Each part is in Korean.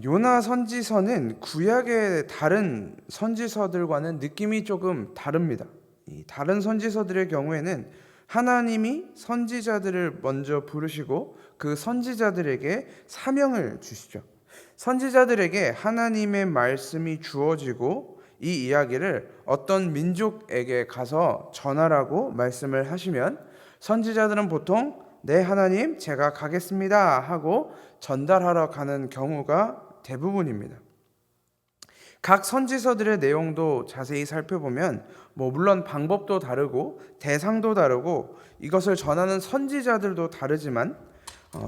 요나 선지서는 구약의 다른 선지서들과는 느낌이 조금 다릅니다. 이 다른 선지서들의 경우에는 하나님이 선지자들을 먼저 부르시고 그 선지자들에게 사명을 주시죠. 선지자들에게 하나님의 말씀이 주어지고 이 이야기를 어떤 민족에게 가서 전하라고 말씀을 하시면 선지자들은 보통 네, 하나님, 제가 가겠습니다 하고 전달하러 가는 경우가 대부분입니다. 각 선지서들의 내용도 자세히 살펴보면 물론 방법도 다르고 대상도 다르고 이것을 전하는 선지자들도 다르지만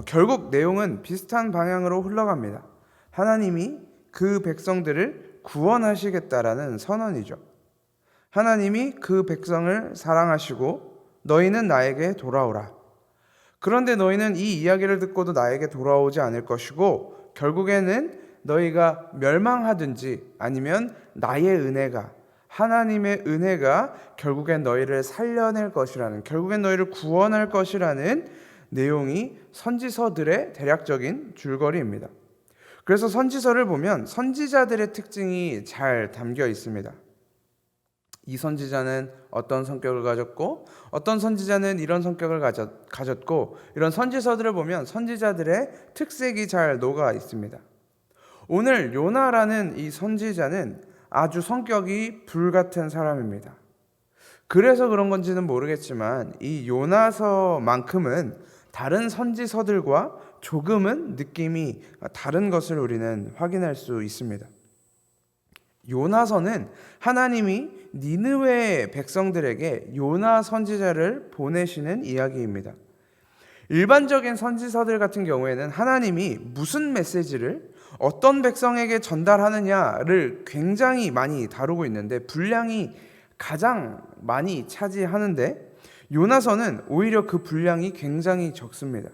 결국 내용은 비슷한 방향으로 흘러갑니다. 하나님이 그 백성들을 구원하시겠다라는 선언이죠. 하나님이 그 백성을 사랑하시고 너희는 나에게 돌아오라. 그런데 너희는 이 이야기를 듣고도 나에게 돌아오지 않을 것이고 결국에는 너희가 멸망하든지 아니면 나의 은혜가 하나님의 은혜가 결국엔 너희를 살려낼 것이라는, 결국엔 너희를 구원할 것이라는 내용이 선지서들의 대략적인 줄거리입니다. 그래서 선지서를 보면 선지자들의 특징이 잘 담겨 있습니다. 이 선지자는 어떤 성격을 가졌고 어떤 선지자는 이런 성격을 가졌고 이런 선지서들을 보면 선지자들의 특색이 잘 녹아 있습니다. 오늘 요나라는 이 선지자는 아주 성격이 불같은 사람입니다. 그래서 그런 건지는 모르겠지만 이 요나서만큼은 다른 선지서들과 조금은 느낌이 다른 것을 우리는 확인할 수 있습니다. 요나서는 하나님이 니느웨 백성들에게 요나 선지자를 보내시는 이야기입니다. 일반적인 선지서들 같은 경우에는 하나님이 무슨 메시지를 어떤 백성에게 전달하느냐를 굉장히 많이 다루고 있는데 분량이 가장 많이 차지하는데 요나서는 오히려 그 분량이 굉장히 적습니다.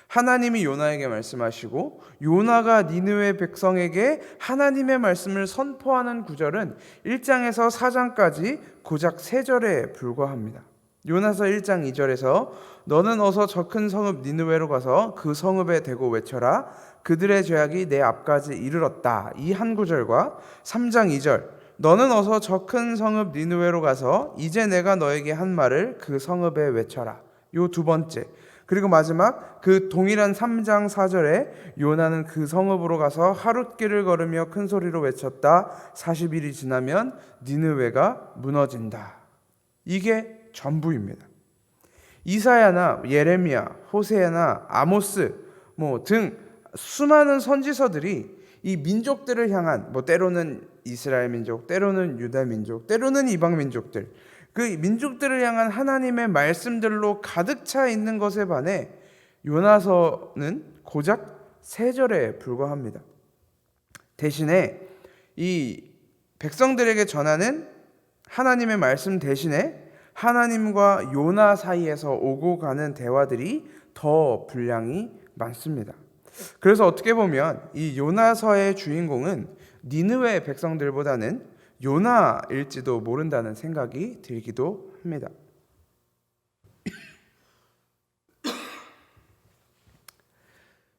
하나님이 요나에게 말씀하시고 요나가 니느웨 백성에게 하나님의 말씀을 선포하는 구절은 1장에서 4장까지 고작 3절에 불과합니다. 요나서 1장 2절에서 너는 어서 저 큰 성읍 니느웨로 가서 그 성읍에 대고 외쳐라. 그들의 죄악이 내 앞까지 이르렀다. 이 한 구절과 3장 2절 너는 어서 저 큰 성읍 니느웨로 가서 이제 내가 너에게 한 말을 그 성읍에 외쳐라. 요 두 번째. 그리고 마지막 그 동일한 3장 4절에 요나는 그 성읍으로 가서 하룻길을 걸으며 큰 소리로 외쳤다. 40일이 지나면 니느웨가 무너진다. 이게 전부입니다. 이사야나 예레미야, 호세아나 아모스 등 수많은 선지서들이 이 민족들을 향한 때로는 이스라엘 민족, 때로는 유다 민족, 때로는 이방 민족들 그 민족들을 향한 하나님의 말씀들로 가득 차 있는 것에 반해 요나서는 고작 3절에 불과합니다. 대신에 이 백성들에게 전하는 하나님의 말씀 대신에 하나님과 요나 사이에서 오고 가는 대화들이 더 분량이 많습니다. 그래서 어떻게 보면 이 요나서의 주인공은 니느웨 백성들보다는 요나일지도 모른다는 생각이 들기도 합니다.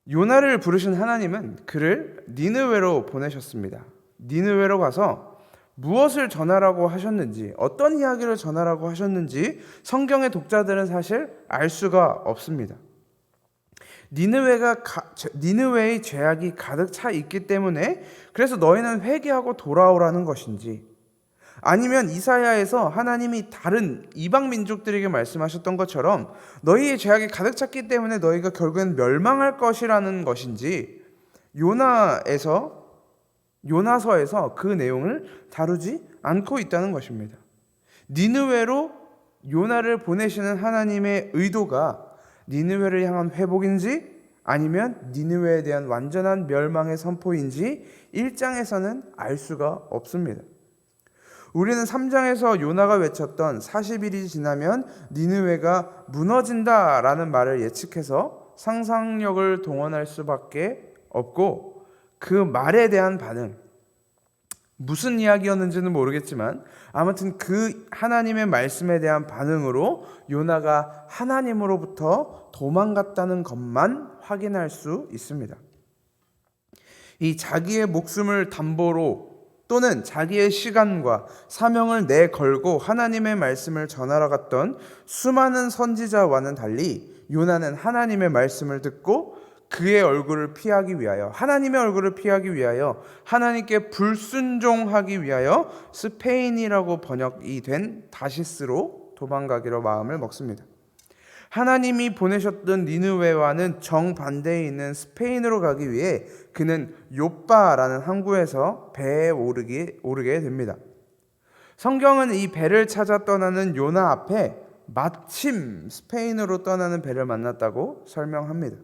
요나를 부르신 하나님은 그를 니느웨로 보내셨습니다. 니느웨로 가서 무엇을 전하라고 하셨는지, 어떤 이야기를 전하라고 하셨는지 성경의 독자들은 사실 알 수가 없습니다. 니느웨의 죄악이 가득 차 있기 때문에 그래서 너희는 회개하고 돌아오라는 것인지, 아니면 이사야에서 하나님이 다른 이방 민족들에게 말씀하셨던 것처럼 너희의 죄악이 가득 찼기 때문에 너희가 결국엔 멸망할 것이라는 것인지, 요나서에서 그 내용을 다루지 않고 있다는 것입니다. 니느웨로 요나를 보내시는 하나님의 의도가 니느웨를 향한 회복인지 아니면 니느웨에 대한 완전한 멸망의 선포인지 1장에서는 알 수가 없습니다. 우리는 3장에서 요나가 외쳤던 40일이 지나면 니느웨가 무너진다라는 말을 예측해서 상상력을 동원할 수밖에 없고, 그 말에 대한 반응, 무슨 이야기였는지는 모르겠지만 아무튼 그 하나님의 말씀에 대한 반응으로 요나가 하나님으로부터 도망갔다는 것만 확인할 수 있습니다. 이 자기의 목숨을 담보로 또는 자기의 시간과 사명을 내걸고 하나님의 말씀을 전하러 갔던 수많은 선지자와는 달리 요나는 하나님의 말씀을 듣고 그의 얼굴을 피하기 위하여, 하나님의 얼굴을 피하기 위하여, 하나님께 불순종하기 위하여 스페인이라고 번역이 된 다시스로 도망가기로 마음을 먹습니다. 하나님이 보내셨던 니느웨와는 정반대에 있는 스페인으로 가기 위해 그는 욥바라는 항구에서 배에 오르게 됩니다. 성경은 이 배를 찾아 떠나는 요나 앞에 마침 스페인으로 떠나는 배를 만났다고 설명합니다.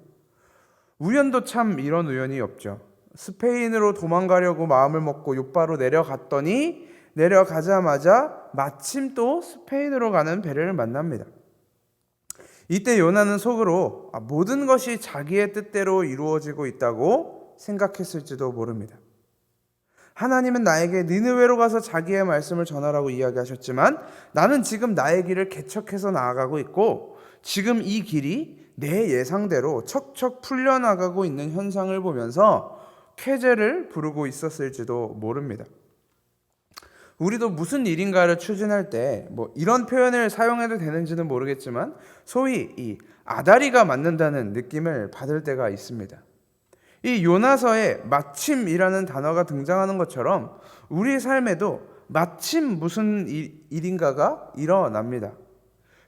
우연도 참 이런 우연이 없죠. 스페인으로 도망가려고 마음을 먹고 욥바로 내려갔더니 내려가자마자 마침 또 스페인으로 가는 배를 만납니다. 이때 요나는 속으로 모든 것이 자기의 뜻대로 이루어지고 있다고 생각했을지도 모릅니다. 하나님은 나에게 니느웨로 가서 자기의 말씀을 전하라고 이야기하셨지만 나는 지금 나의 길을 개척해서 나아가고 있고 지금 이 길이 내 예상대로 척척 풀려나가고 있는 현상을 보면서 쾌재를 부르고 있었을지도 모릅니다. 우리도 무슨 일인가를 추진할 때 이런 표현을 사용해도 되는지는 모르겠지만 소위 이 아다리가 맞는다는 느낌을 받을 때가 있습니다. 이 요나서에 마침이라는 단어가 등장하는 것처럼 우리 삶에도 마침 무슨 일인가가 일어납니다.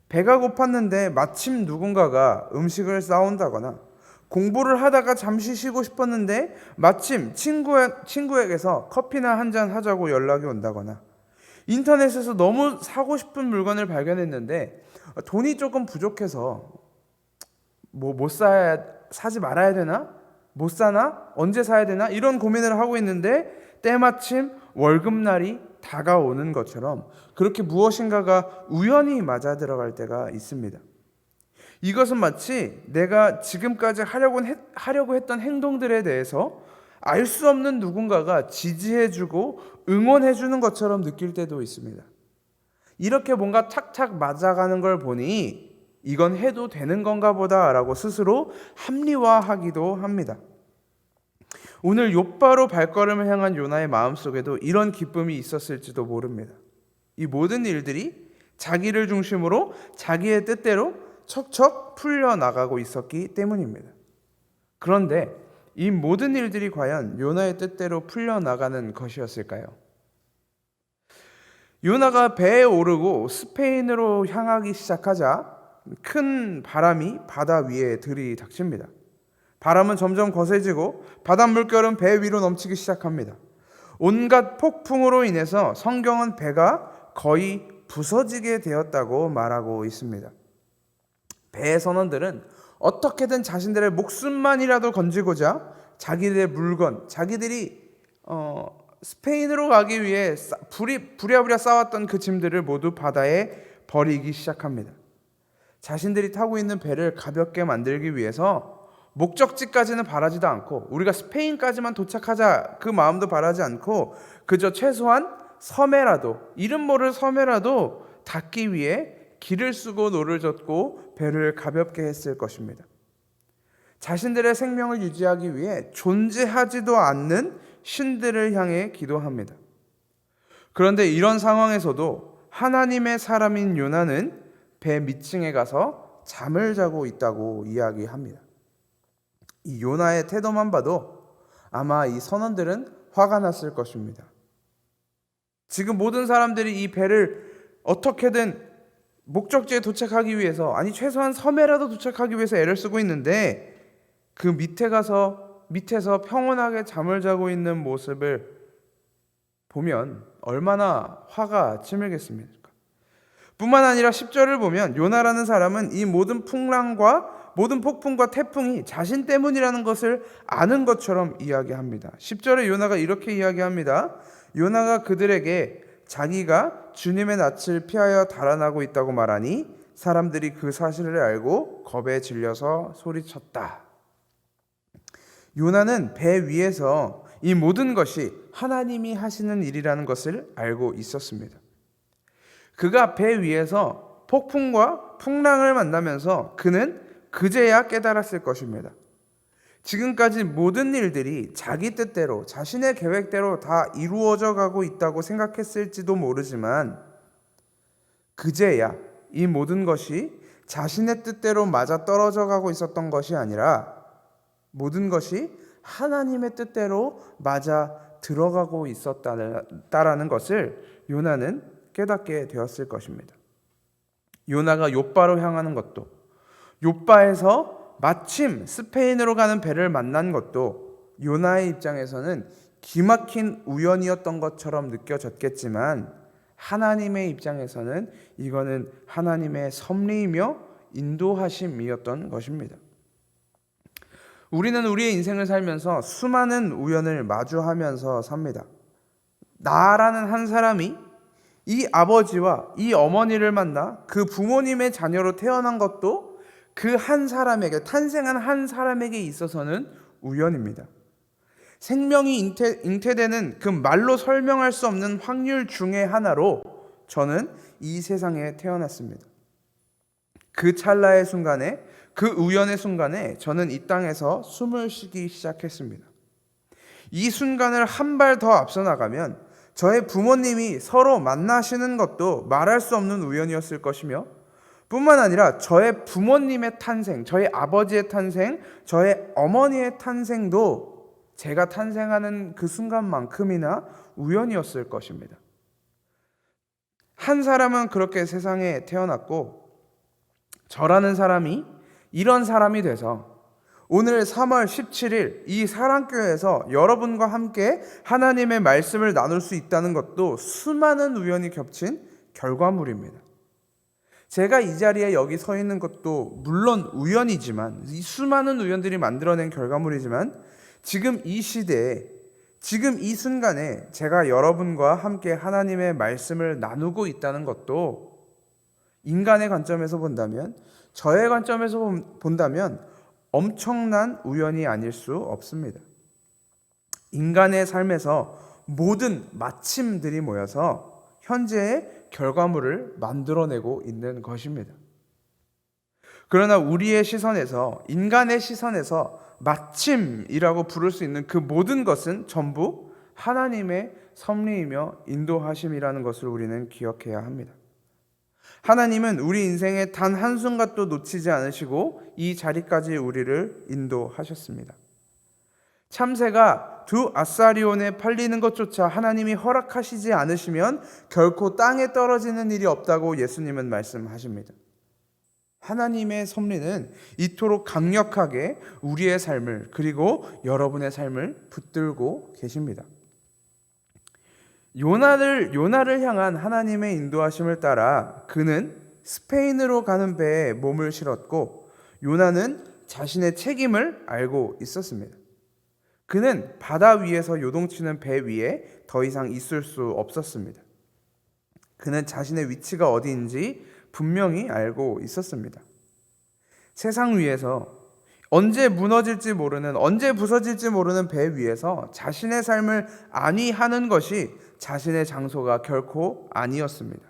배가 고팠는데 마침 누군가가 음식을 싸온다거나 공부를 하다가 잠시 쉬고 싶었는데 마침 친구에게서 커피나 한잔 하자고 연락이 온다거나 인터넷에서 너무 사고 싶은 물건을 발견했는데 돈이 조금 부족해서 사지 말아야 되나? 못 사나? 언제 사야 되나? 이런 고민을 하고 있는데 때마침 월급날이 다가오는 것처럼 그렇게 무엇인가가 우연히 맞아 들어갈 때가 있습니다. 이것은 마치 내가 지금까지 하려고 했던 행동들에 대해서 알 수 없는 누군가가 지지해주고 응원해주는 것처럼 느낄 때도 있습니다. 이렇게 뭔가 착착 맞아가는 걸 보니 이건 해도 되는 건가 보다라고 스스로 합리화하기도 합니다. 오늘 욥바로 발걸음을 향한 요나의 마음속에도 이런 기쁨이 있었을지도 모릅니다. 이 모든 일들이 자기를 중심으로 자기의 뜻대로 척척 풀려나가고 있었기 때문입니다. 그런데 이 모든 일들이 과연 요나의 뜻대로 풀려나가는 것이었을까요? 요나가 배에 오르고 스페인으로 향하기 시작하자 큰 바람이 바다 위에 들이닥칩니다. 바람은 점점 거세지고 바닷 물결은 배 위로 넘치기 시작합니다. 온갖 폭풍으로 인해서 성경은 배가 거의 부서지게 되었다고 말하고 있습니다. 배의 선원들은 어떻게든 자신들의 목숨만이라도 건지고자 자기들의 물건, 자기들이 스페인으로 가기 위해 부랴부랴 쌓았던 그 짐들을 모두 바다에 버리기 시작합니다. 자신들이 타고 있는 배를 가볍게 만들기 위해서 목적지까지는 바라지도 않고 우리가 스페인까지만 도착하자 그 마음도 바라지 않고 그저 최소한 섬에라도 이름 모를 섬에라도 닿기 위해 길을 쓰고 노를 젓고 배를 가볍게 했을 것입니다. 자신들의 생명을 유지하기 위해 존재하지도 않는 신들을 향해 기도합니다. 그런데 이런 상황에서도 하나님의 사람인 요나는 배 밑층에 가서 잠을 자고 있다고 이야기합니다. 이 요나의 태도만 봐도 아마 이 선원들은 화가 났을 것입니다. 지금 모든 사람들이 이 배를 어떻게든 목적지에 도착하기 위해서 최소한 섬에라도 도착하기 위해서 애를 쓰고 있는데 그 밑에서 평온하게 잠을 자고 있는 모습을 보면 얼마나 화가 치밀겠습니까? 뿐만 아니라 10절을 보면 요나라는 사람은 이 모든 폭풍과 태풍이 자신 때문이라는 것을 아는 것처럼 이야기합니다. 10절에 요나가 이렇게 이야기합니다. 요나가 그들에게 자기가 주님의 낯을 피하여 달아나고 있다고 말하니 사람들이 그 사실을 알고 겁에 질려서 소리쳤다. 요나는 배 위에서 이 모든 것이 하나님이 하시는 일이라는 것을 알고 있었습니다. 그가 배 위에서 폭풍과 풍랑을 만나면서 그는 그제야 깨달았을 것입니다. 지금까지 모든 일들이 자기 뜻대로, 자신의 계획대로 다 이루어져 가고 있다고 생각했을지도 모르지만 그제야 이 모든 것이 자신의 뜻대로 맞아 떨어져 가고 있었던 것이 아니라 모든 것이 하나님의 뜻대로 맞아 들어가고 있었다라는 것을 요나는 깨닫게 되었을 것입니다. 요나가 욥바로 향하는 것도, 욥바에서 마침 스페인으로 가는 배를 만난 것도 요나의 입장에서는 기막힌 우연이었던 것처럼 느껴졌겠지만 하나님의 입장에서는 이거는 하나님의 섭리이며 인도하심이었던 것입니다. 우리는 우리의 인생을 살면서 수많은 우연을 마주하면서 삽니다. 나라는 한 사람이 이 아버지와 이 어머니를 만나 그 부모님의 자녀로 태어난 것도 그 한 사람에게, 탄생한 한 사람에게 있어서는 우연입니다. 생명이 잉태되는 그 말로 설명할 수 없는 확률 중에 하나로 저는 이 세상에 태어났습니다. 그 찰나의 순간에, 그 우연의 순간에 저는 이 땅에서 숨을 쉬기 시작했습니다. 이 순간을 한 발 더 앞서 나가면 저의 부모님이 서로 만나시는 것도 말할 수 없는 우연이었을 것이며 뿐만 아니라 저의 부모님의 탄생, 저의 아버지의 탄생, 저의 어머니의 탄생도 제가 탄생하는 그 순간만큼이나 우연이었을 것입니다. 한 사람은 그렇게 세상에 태어났고 저라는 사람이 이런 사람이 돼서 오늘 3월 17일 이 사랑교회에서 여러분과 함께 하나님의 말씀을 나눌 수 있다는 것도 수많은 우연이 겹친 결과물입니다. 제가 이 자리에 여기 서 있는 것도 물론 우연이지만, 이 수많은 우연들이 만들어낸 결과물이지만 지금 이 시대에, 지금 이 순간에 제가 여러분과 함께 하나님의 말씀을 나누고 있다는 것도 인간의 관점에서 본다면, 저의 관점에서 본다면 엄청난 우연이 아닐 수 없습니다. 인간의 삶에서 모든 마침들이 모여서 현재의 결과물을 만들어내고 있는 것입니다. 그러나 우리의 시선에서, 인간의 시선에서 마침이라고 부를 수 있는 그 모든 것은 전부 하나님의 섭리이며 인도하심이라는 것을 우리는 기억해야 합니다. 하나님은 우리 인생의 단 한순간도 놓치지 않으시고 이 자리까지 우리를 인도하셨습니다. 참새가 두 아사리온에 팔리는 것조차 하나님이 허락하시지 않으시면 결코 땅에 떨어지는 일이 없다고 예수님은 말씀하십니다. 하나님의 섭리는 이토록 강력하게 우리의 삶을, 그리고 여러분의 삶을 붙들고 계십니다. 요나를 향한 하나님의 인도하심을 따라 그는 스페인으로 가는 배에 몸을 실었고 요나는 자신의 책임을 알고 있었습니다. 그는 바다 위에서 요동치는 배 위에 더 이상 있을 수 없었습니다. 그는 자신의 위치가 어디인지 분명히 알고 있었습니다. 세상 위에서 언제 무너질지 모르는, 언제 부서질지 모르는 배 위에서 자신의 삶을 안위하는 것이 자신의 장소가 결코 아니었습니다.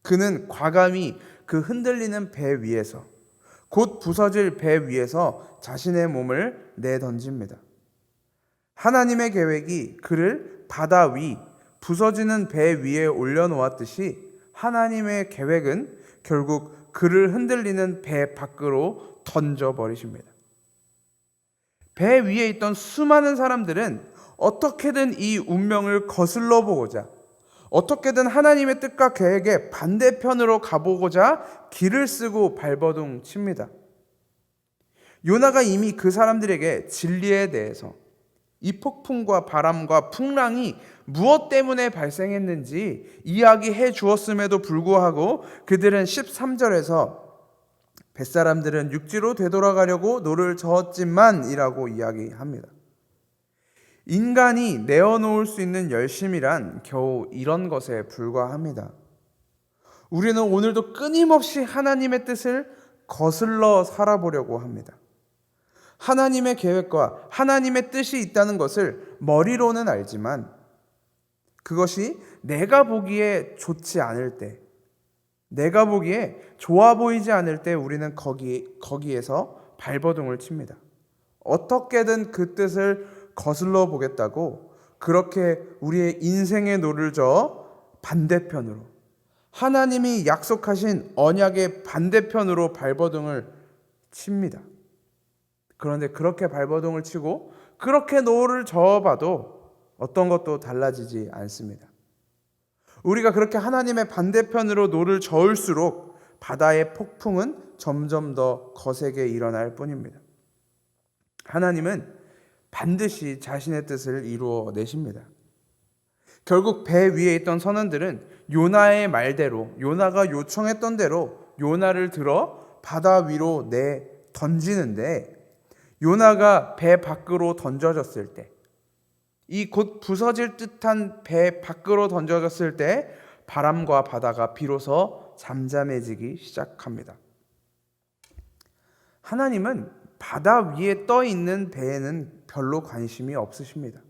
그는 과감히 그 흔들리는 배 위에서, 곧 부서질 배 위에서 자신의 몸을 내던집니다. 하나님의 계획이 그를 바다 위, 부서지는 배 위에 올려놓았듯이 하나님의 계획은 결국 그를 흔들리는 배 밖으로 던져버리십니다. 배 위에 있던 수많은 사람들은 어떻게든 이 운명을 거슬러 보고자, 어떻게든 하나님의 뜻과 계획의 반대편으로 가보고자 길을 쓰고 발버둥 칩니다. 요나가 이미 그 사람들에게 진리에 대해서, 이 폭풍과 바람과 풍랑이 무엇 때문에 발생했는지 이야기해 주었음에도 불구하고 그들은 13절에서 뱃사람들은 육지로 되돌아가려고 노를 저었지만 이라고 이야기합니다. 인간이 내어놓을 수 있는 열심이란 겨우 이런 것에 불과합니다. 우리는 오늘도 끊임없이 하나님의 뜻을 거슬러 살아보려고 합니다. 하나님의 계획과 하나님의 뜻이 있다는 것을 머리로는 알지만 그것이 내가 보기에 좋지 않을 때, 내가 보기에 좋아 보이지 않을 때 우리는 거기에서 발버둥을 칩니다. 어떻게든 그 뜻을 거슬러 보겠다고 그렇게 우리의 인생의 노를 저어 반대편으로, 하나님이 약속하신 언약의 반대편으로 발버둥을 칩니다. 그런데 그렇게 발버둥을 치고 그렇게 노를 저어봐도 어떤 것도 달라지지 않습니다. 우리가 그렇게 하나님의 반대편으로 노를 저을수록 바다의 폭풍은 점점 더 거세게 일어날 뿐입니다. 하나님은 반드시 자신의 뜻을 이루어 내십니다. 결국 배 위에 있던 선원들은 요나의 말대로, 요나가 요청했던 대로 요나를 들어 바다 위로 내 던지는데, 요나가 배 밖으로 던져졌을 때, 이 곧 부서질 듯한 배 밖으로 던져졌을 때 바람과 바다가 비로소 잠잠해지기 시작합니다. 하나님은 바다 위에 떠 있는 배에는 별로 관심이 없으십니다.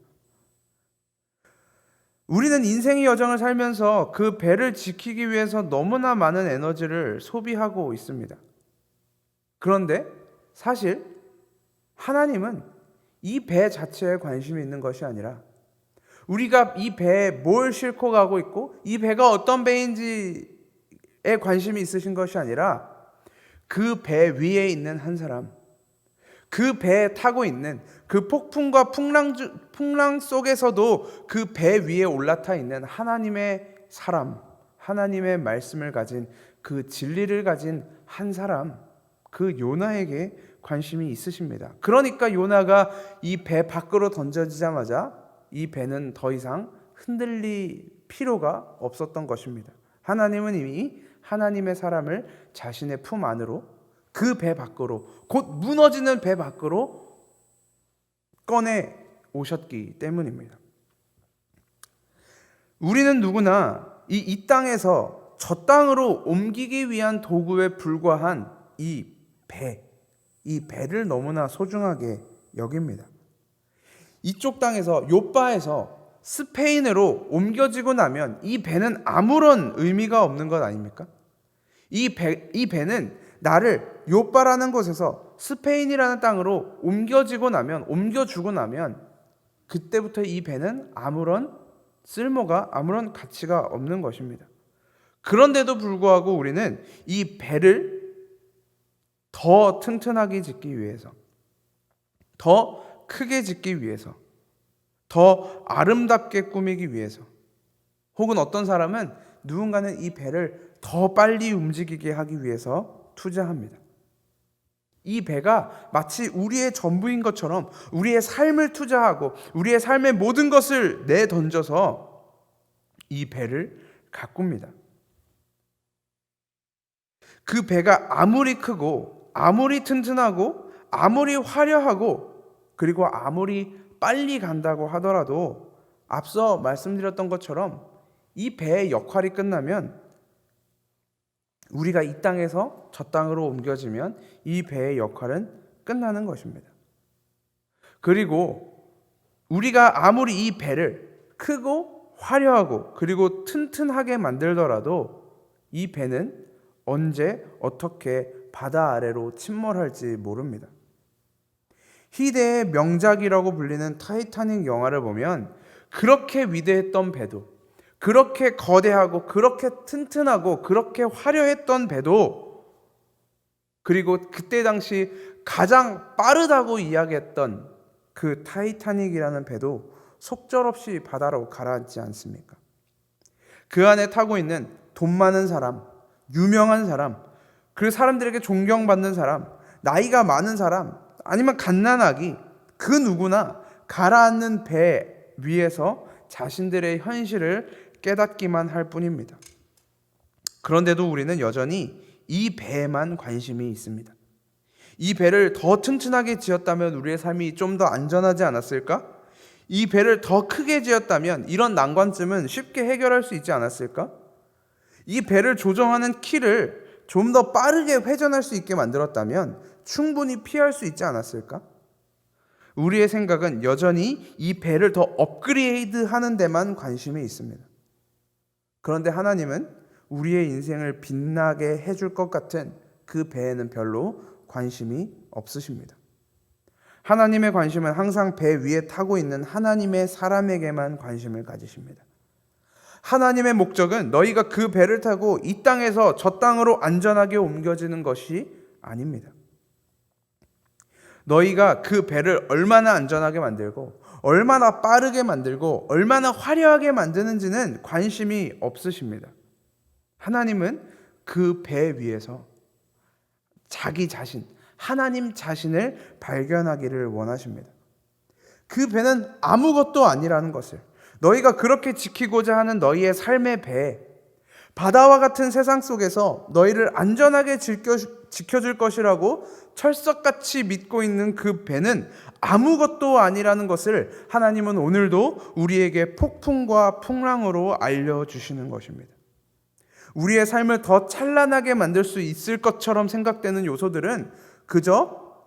우리는 인생의 여정을 살면서 그 배를 지키기 위해서 너무나 많은 에너지를 소비하고 있습니다. 그런데 사실 하나님은 이 배 자체에 관심이 있는 것이 아니라 우리가 이 배에 뭘 싣고 가고 있고 이 배가 어떤 배인지에 관심이 있으신 것이 아니라 그 배 위에 있는 한 사람, 그 배에 타고 있는 그 폭풍과 풍랑 속에서도 그 배 위에 올라타 있는 하나님의 사람, 하나님의 말씀을 가진, 그 진리를 가진 한 사람, 그 요나에게 관심이 있으십니다. 그러니까 요나가 이 배 밖으로 던져지자마자 이 배는 더 이상 흔들릴 필요가 없었던 것입니다. 하나님은 이미 하나님의 사람을 자신의 품 안으로, 그 배 밖으로, 곧 무너지는 배 밖으로 꺼내 오셨기 때문입니다. 우리는 누구나 이 땅에서 저 땅으로 옮기기 위한 도구에 불과한 이 배를 너무나 소중하게 여깁니다. 이쪽 땅에서, 요바에서 스페인으로 옮겨지고 나면 이 배는 아무런 의미가 없는 것 아닙니까? 이 배는 나를 요바라는 곳에서 스페인이라는 땅으로 옮겨주고 나면 그때부터 이 배는 아무런 쓸모가, 아무런 가치가 없는 것입니다. 그런데도 불구하고 우리는 이 배를 더 튼튼하게 짓기 위해서, 더 크게 짓기 위해서, 더 아름답게 꾸미기 위해서, 혹은 어떤 사람은 누군가는 이 배를 더 빨리 움직이게 하기 위해서 투자합니다. 이 배가 마치 우리의 전부인 것처럼 우리의 삶을 투자하고 우리의 삶의 모든 것을 내던져서 이 배를 가꿉니다. 그 배가 아무리 크고 아무리 튼튼하고 아무리 화려하고 그리고 아무리 빨리 간다고 하더라도 앞서 말씀드렸던 것처럼 이 배의 역할이 끝나면, 우리가 이 땅에서 저 땅으로 옮겨지면 이 배의 역할은 끝나는 것입니다. 그리고 우리가 아무리 이 배를 크고 화려하고 그리고 튼튼하게 만들더라도 이 배는 언제 어떻게 바다 아래로 침몰할지 모릅니다. 희대의 명작이라고 불리는 타이타닉 영화를 보면 그렇게 위대했던 배도, 그렇게 거대하고 그렇게 튼튼하고 그렇게 화려했던 배도, 그리고 그때 당시 가장 빠르다고 이야기했던 그 타이타닉이라는 배도 속절없이 바다로 가라앉지 않습니까? 그 안에 타고 있는 돈 많은 사람, 유명한 사람, 그 사람들에게 존경받는 사람, 나이가 많은 사람, 아니면 갓난아기, 그 누구나 가라앉는 배 위에서 자신들의 현실을 깨닫기만 할 뿐입니다. 그런데도 우리는 여전히 이 배에만 관심이 있습니다. 이 배를 더 튼튼하게 지었다면 우리의 삶이 좀 더 안전하지 않았을까? 이 배를 더 크게 지었다면 이런 난관점은 쉽게 해결할 수 있지 않았을까? 이 배를 조정하는 키를 좀 더 빠르게 회전할 수 있게 만들었다면 충분히 피할 수 있지 않았을까? 우리의 생각은 여전히 이 배를 더 업그레이드 하는 데만 관심이 있습니다. 그런데 하나님은 우리의 인생을 빛나게 해줄 것 같은 그 배에는 별로 관심이 없으십니다. 하나님의 관심은 항상 배 위에 타고 있는 하나님의 사람에게만 관심을 가지십니다. 하나님의 목적은 너희가 그 배를 타고 이 땅에서 저 땅으로 안전하게 옮겨지는 것이 아닙니다. 너희가 그 배를 얼마나 안전하게 만들고 얼마나 빠르게 만들고 얼마나 화려하게 만드는지는 관심이 없으십니다. 하나님은 그 배 위에서 자기 자신, 하나님 자신을 발견하기를 원하십니다. 그 배는 아무것도 아니라는 것을, 너희가 그렇게 지키고자 하는 너희의 삶의 배, 바다와 같은 세상 속에서 너희를 안전하게 지켜줄 것이라고 철석같이 믿고 있는 그 배는 아무것도 아니라는 것을 하나님은 오늘도 우리에게 폭풍과 풍랑으로 알려주시는 것입니다. 우리의 삶을 더 찬란하게 만들 수 있을 것처럼 생각되는 요소들은 그저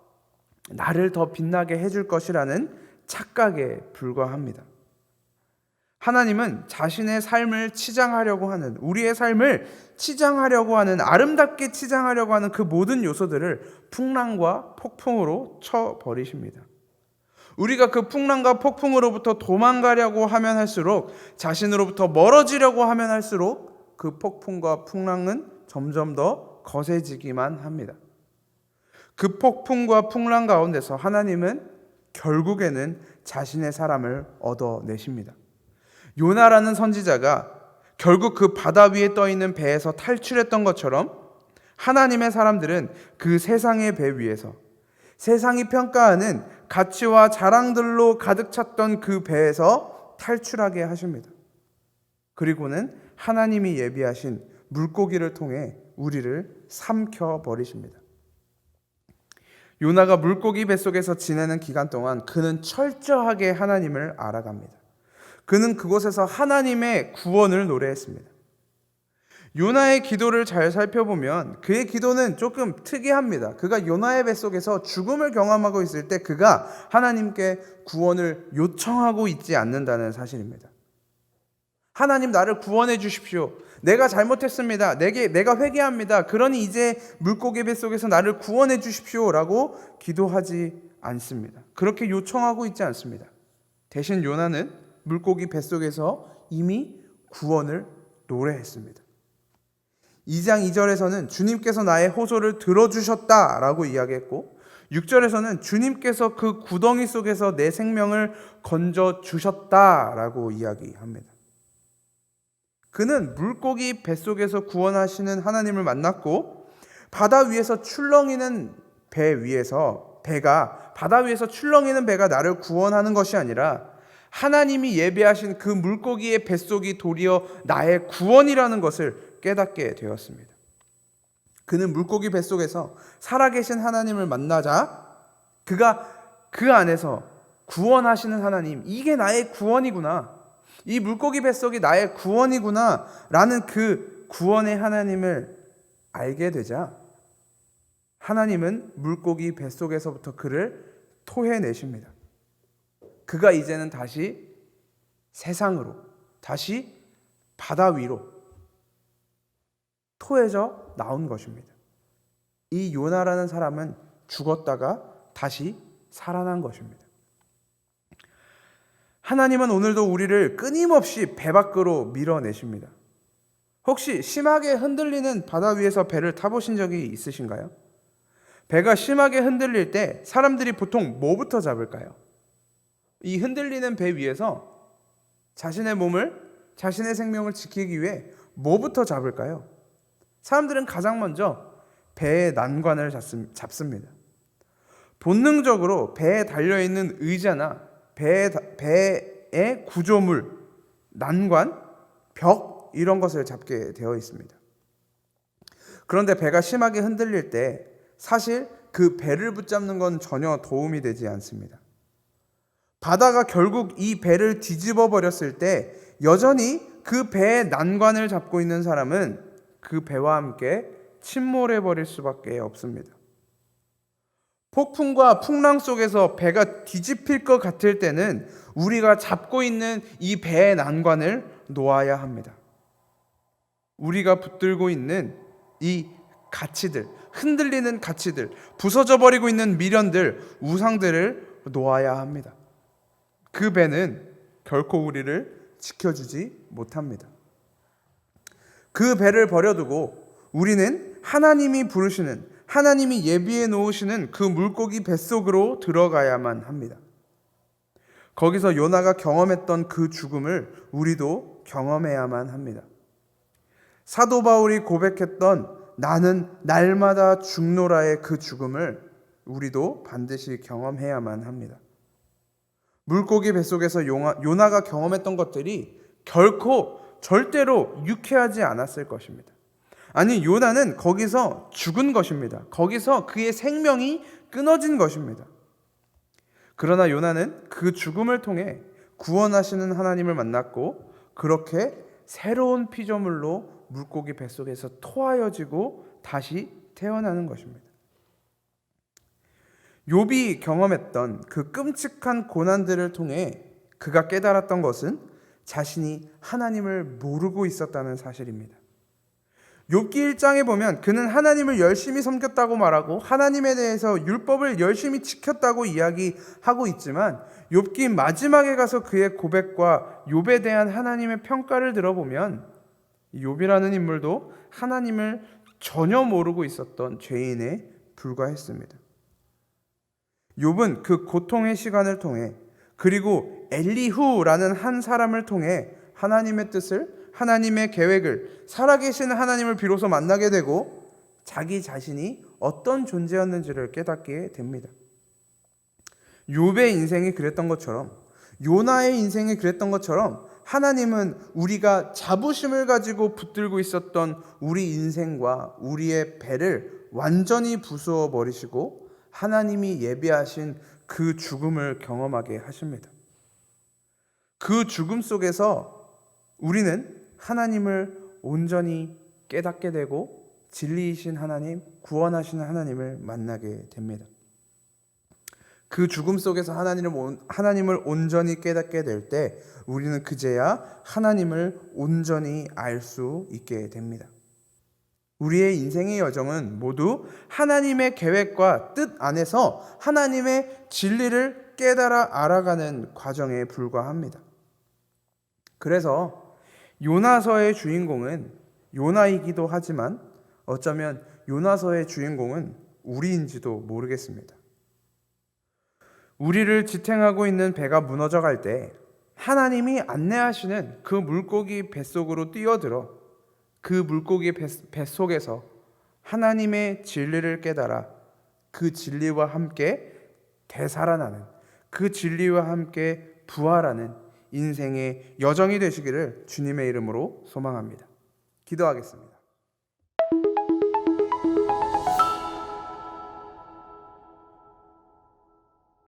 나를 더 빛나게 해줄 것이라는 착각에 불과합니다. 하나님은 자신의 삶을 치장하려고 하는, 우리의 삶을 치장하려고 하는, 아름답게 치장하려고 하는 그 모든 요소들을 풍랑과 폭풍으로 쳐버리십니다. 우리가 그 풍랑과 폭풍으로부터 도망가려고 하면 할수록, 자신으로부터 멀어지려고 하면 할수록 그 폭풍과 풍랑은 점점 더 거세지기만 합니다. 그 폭풍과 풍랑 가운데서 하나님은 결국에는 자신의 사람을 얻어내십니다. 요나라는 선지자가 결국 그 바다 위에 떠 있는 배에서 탈출했던 것처럼 하나님의 사람들은 그 세상의 배 위에서 세상이 평가하는 가치와 자랑들로 가득 찼던 그 배에서 탈출하게 하십니다. 그리고는 하나님이 예비하신 물고기를 통해 우리를 삼켜버리십니다. 요나가 물고기 뱃속에서 지내는 기간 동안 그는 철저하게 하나님을 알아갑니다. 그는 그곳에서 하나님의 구원을 노래했습니다. 요나의 기도를 잘 살펴보면 그의 기도는 조금 특이합니다. 그가 요나의 뱃속에서 죽음을 경험하고 있을 때 그가 하나님께 구원을 요청하고 있지 않는다는 사실입니다. 하나님, 나를 구원해 주십시오. 내가 잘못했습니다. 내가 회개합니다. 그러니 이제 물고기 뱃속에서 나를 구원해 주십시오 라고 기도하지 않습니다. 그렇게 요청하고 있지 않습니다. 대신 요나는 물고기 뱃속에서 이미 구원을 노래했습니다. 2장 2절에서는 주님께서 나의 호소를 들어주셨다라고 이야기했고, 6절에서는 주님께서 그 구덩이 속에서 내 생명을 건져주셨다라고 이야기합니다. 그는 물고기 뱃속에서 구원하시는 하나님을 만났고, 바다 위에서 출렁이는 바다 위에서 출렁이는 배가 나를 구원하는 것이 아니라 하나님이 예배하신 그 물고기의 뱃속이 도리어 나의 구원이라는 것을 깨닫게 되었습니다. 그는 물고기 뱃속에서 살아계신 하나님을 만나자 그가 그 안에서 구원하시는 하나님, 이게 나의 구원이구나, 이 물고기 뱃속이 나의 구원이구나 라는 그 구원의 하나님을 알게 되자 하나님은 물고기 뱃속에서부터 그를 토해내십니다. 그가 이제는 다시 세상으로, 다시 바다 위로 토해져 나온 것입니다. 이 요나라는 사람은 죽었다가 다시 살아난 것입니다. 하나님은 오늘도 우리를 끊임없이 배 밖으로 밀어내십니다. 혹시 심하게 흔들리는 바다 위에서 배를 타보신 적이 있으신가요? 배가 심하게 흔들릴 때 사람들이 보통 뭐부터 잡을까요? 이 흔들리는 배 위에서 자신의 몸을, 자신의 생명을 지키기 위해 뭐부터 잡을까요? 사람들은 가장 먼저 배의 난관을 잡습니다. 본능적으로 배에 달려있는 의자나 배의 구조물, 난관, 벽 이런 것을 잡게 되어 있습니다. 그런데 배가 심하게 흔들릴 때 사실 그 배를 붙잡는 건 전혀 도움이 되지 않습니다. 바다가 결국 이 배를 뒤집어 버렸을 때 여전히 그 배의 난관을 잡고 있는 사람은 그 배와 함께 침몰해 버릴 수밖에 없습니다. 폭풍과 풍랑 속에서 배가 뒤집힐 것 같을 때는 우리가 잡고 있는 이 배의 난관을 놓아야 합니다. 우리가 붙들고 있는 이 가치들, 흔들리는 가치들, 부서져 버리고 있는 미련들, 우상들을 놓아야 합니다. 그 배는 결코 우리를 지켜주지 못합니다. 그 배를 버려두고 우리는 하나님이 부르시는, 하나님이 예비해 놓으시는 그 물고기 뱃속으로 들어가야만 합니다. 거기서 요나가 경험했던 그 죽음을 우리도 경험해야만 합니다. 사도 바울이 고백했던 나는 날마다 죽노라의 그 죽음을 우리도 반드시 경험해야만 합니다. 물고기 뱃속에서 요나가 경험했던 것들이 결코 절대로 유쾌하지 않았을 것입니다. 아니, 요나는 거기서 죽은 것입니다. 거기서 그의 생명이 끊어진 것입니다. 그러나 요나는 그 죽음을 통해 구원하시는 하나님을 만났고 그렇게 새로운 피조물로 물고기 뱃속에서 토하여지고 다시 태어나는 것입니다. 욥이 경험했던 그 끔찍한 고난들을 통해 그가 깨달았던 것은 자신이 하나님을 모르고 있었다는 사실입니다. 욥기 1장에 보면 그는 하나님을 열심히 섬겼다고 말하고 하나님에 대해서 율법을 열심히 지켰다고 이야기하고 있지만 욥기 마지막에 가서 그의 고백과 욥에 대한 하나님의 평가를 들어보면 욥이라는 인물도 하나님을 전혀 모르고 있었던 죄인에 불과했습니다. 욥은 그 고통의 시간을 통해 그리고 엘리후라는 한 사람을 통해 하나님의 뜻을, 하나님의 계획을, 살아계신 하나님을 비로소 만나게 되고 자기 자신이 어떤 존재였는지를 깨닫게 됩니다. 욥의 인생이 그랬던 것처럼, 요나의 인생이 그랬던 것처럼 하나님은 우리가 자부심을 가지고 붙들고 있었던 우리 인생과 우리의 배를 완전히 부수어 버리시고 하나님이 예비하신 그 죽음을 경험하게 하십니다. 그 죽음 속에서 우리는 하나님을 온전히 깨닫게 되고 진리이신 하나님, 구원하시는 하나님을 만나게 됩니다. 그 죽음 속에서 하나님을 온전히 깨닫게 될 때 우리는 그제야 하나님을 온전히 알 수 있게 됩니다. 우리의 인생의 여정은 모두 하나님의 계획과 뜻 안에서 하나님의 진리를 깨달아 알아가는 과정에 불과합니다. 그래서 요나서의 주인공은 요나이기도 하지만 어쩌면 요나서의 주인공은 우리인지도 모르겠습니다. 우리를 지탱하고 있는 배가 무너져 갈 때 하나님이 안내하시는 그 물고기 뱃속으로 뛰어들어 그 물고기 뱃속에서 하나님의 진리를 깨달아 그 진리와 함께 되살아나는, 그 진리와 함께 부활하는 인생의 여정이 되시기를 주님의 이름으로 소망합니다. 기도하겠습니다.